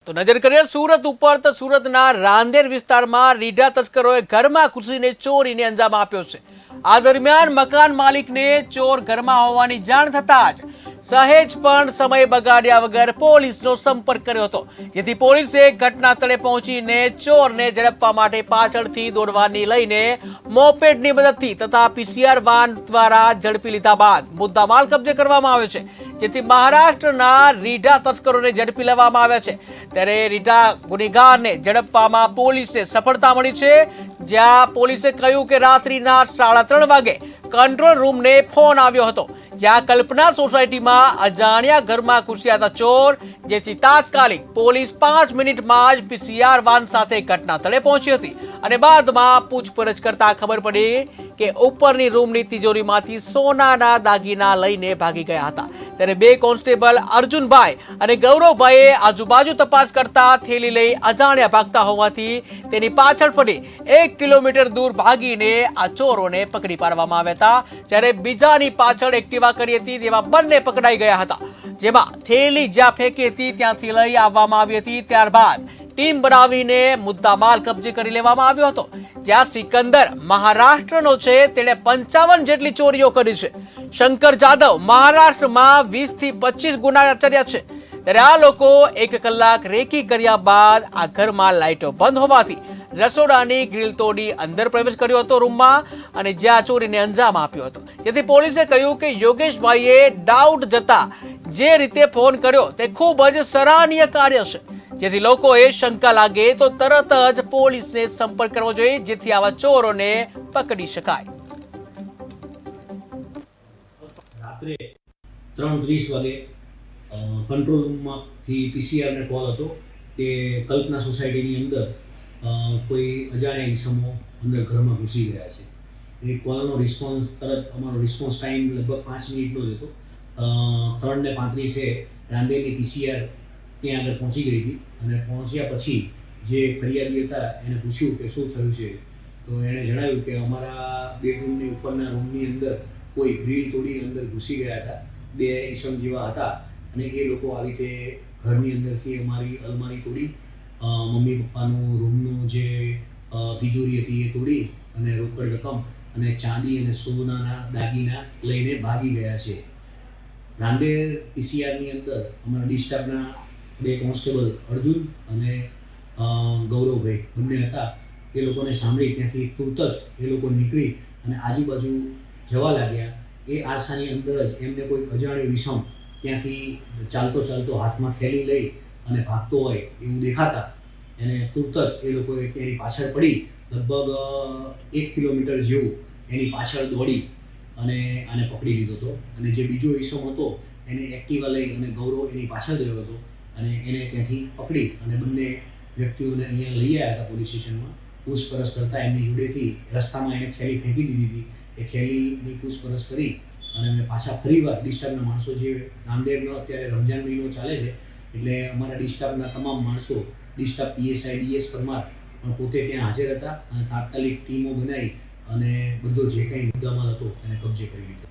તો નજર કરીએ સુરત ઉપર તો સુરતના રાંદેર વિસ્તારમાં રીઢા તસ્કરોએ ઘરમાં ઘૂસીને ચોરીને અંજામ આપ્યો છે। આ દરમિયાન મકાન માલિકને ચોર ઘરમાં હોવાની જાણ થતાં જ સહેજ પણ સમય બગાડ્યા વગર પોલીસનો સંપર્ક કર્યો હતો, જેથી પોલીસે ઘટના સ્થળે પહોંચીને ચોરને ઝડપવા માટે પાછળથી દોડવાની લઈને મોપેડની મદદથી તથા પીસીઆર વાન દ્વારા ઝડપી લીધા બાદ મુદ્દામાલ કબજે કરવામાં આવ્યો છે, જેથી મહારાષ્ટ્રના રીઢા તસ્કરોને ઝડપી લેવામાં આવ્યા છે। ત્યારે રીઢા ગુનેગારને ઝડપવામાં પોલીસને સફળતા મળી છે, જ્યાં પોલીસે કહ્યું કે રાત્રિના 3:30 વાગે કંટ્રોલ રૂમને ફોન આવ્યો હતો, જ્યાં કલ્પના સોસાયટીમાં અજાણ્યા ઘરમાં ઘૂસ્યા હતા ચોર, જેથી તાત્કાલિક પોલીસ 5 મિનિટમાં જ પીસીઆર વાન સાથે ઘટના સ્થળે પહોંચી હતી અને બાદમાં પૂછપરછ કરતા ખબર પડી કે ઉપરની રૂમની તિજોરીમાંથી સોનાના દાગીના લઈને ભાગી ગયા હતા। ત્યારે 2 કોન્સ્ટેબલ અર્જુનભાઈ અને ગૌરવભાઈએ આજુબાજુ તપાસ કરતા થેલી લઈ અજાણ્યા ભાગતા હોવાથી તેની પાછળ પડી 1 કિલોમીટર દૂર ભાગીને આ ચોરોને પકડી પાડવામાં આવ્યા હતા। જ્યારે બીજાની પાછળ એક્ટિવા કરી હતી તેમાં બંને પકડાઈ ગયા હતા, જેમાં થેલી જ્યાં ફેંકી હતી ત્યાંથી લઈ આવવામાં આવી હતી। ત્યારબાદ ટીમ બનાવીને મુદ્દામાલ કબજે કરી લેવામાં આવ્યો હતો, જ્યાં સિકંદર મહારાષ્ટ્રનો છે, તેણે 55 જેટલી ચોરીઓ કરી છે। શંકર જાદવ મહારાષ્ટ્રમાં 20 થી 25 ગુના આચર્યા છે। ત્યારે આ લોકો 1 કલાક રેકી કર્યા બાદ આ ઘરમાં લાઇટો બંધ હોવાથી રસોડાની ગ્રીલ તોડી અંદર પ્રવેશ કર્યો હતો રૂમમાં અને જ્યાં ચોરીને અંજામ આપ્યો હતો, જેથી પોલીસે કહ્યું કે યોગેશભાઈએ ડાઉટ જતા જે રીતે ફોન કર્યો તે ખૂબ જ સરાહનીય કાર્ય છે, જેથી લોકોએ શંકા લાગે તો તરત જ પોલીસને સંપર્ક કરવો જોઈએ, જેથી આવા ચોરોને પકડી શકાય। રાત્રે 3:30 વાગે કંટ્રોલ રૂમમાંથી પીસીઆરને કોલ હતો કે કલ્પના સોસાયટીની અંદર કોઈ અજાણ્યા ઈસમો અંદર ઘરમાં ઘૂસી ગયા છે। એ કોલનો રિસ્પોન્સ તરત અમારો રિસ્પોન્સ ટાઈમ લગભગ 5 મિનિટનો જ હતો। 3:35 રાંદેરની પીસીઆર ત્યાં આગળ પહોંચી ગઈ હતી અને પહોંચ્યા પછી જે ફરિયાદી હતા એને પૂછ્યું કે શું થયું છે, તો એણે જણાવ્યું કે અમારા બેડરૂમની ઉપરના રૂમની અંદર કોઈ ગ્રીલ તોડી અંદર ઘૂસી ગયા હતા, 2 ઈસમ જેવા હતા અને એ લોકો આવી રીતે ઘરની અંદરથી અમારી અલમારી તોડી મમ્મી પપ્પાનું રૂમનું જે તિજોરી હતી એ તોડી અને રોકડ રકમ અને ચાંદી અને સોનાના દાગીના લઈને ભાગી ગયા છે। રાંદેર પીસીઆરની અંદર અમારા ડિસ્ટાફના 2 કોન્સ્ટેબલ અર્જુન અને ગૌરવભાઈ બંને હતા। એ લોકોને સાંભળી ત્યાંથી તુરત જ એ લોકો નીકળી અને આજુબાજુ જવા લાગ્યા। એ આરસાની અંદર જ એમને કોઈ અજાણ્યો ઈસમ ત્યાંથી ચાલતો ચાલતો હાથમાં થેલી લઈ અને ભાગતો હોય એવું દેખાતા એને તુરત જ એ લોકોએ એની પાછળ પડી લગભગ 1 કિલોમીટર જેવું એની પાછળ દોડી અને આને પકડી લીધો હતો અને જે બીજો ઈસમ હતો એને એક્ટિવા લઈ અને ગૌરવ એની પાછળ ગયો હતો અને એને ત્યાંથી પકડી અને બંને વ્યક્તિઓને અહીંયા લઈ આવ્યા હતા પોલીસ સ્ટેશનમાં। પૂછપરછ કરતાં એમની જોડેથી રસ્તામાં એને થેલી ફેંકી દીધી હતી, એ થેલીની પૂછપરછ કરી અને અમે પાછા ફરીવાર ડિસ્ટાફના માણસો જે રામદેવનો અત્યારે રમજાન મહિનો ચાલે છે એટલે અમારા ડિસ્ટાફના તમામ માણસો ડિસ્ટાફ પીએસઆઈ ડીએસ પરમાર પણ પોતે ત્યાં હાજર હતા અને તાત્કાલિક ટીમો બનાવી અને બધો જે કંઈ મુદ્દામાલ હતો એને કબજે કરી લીધો।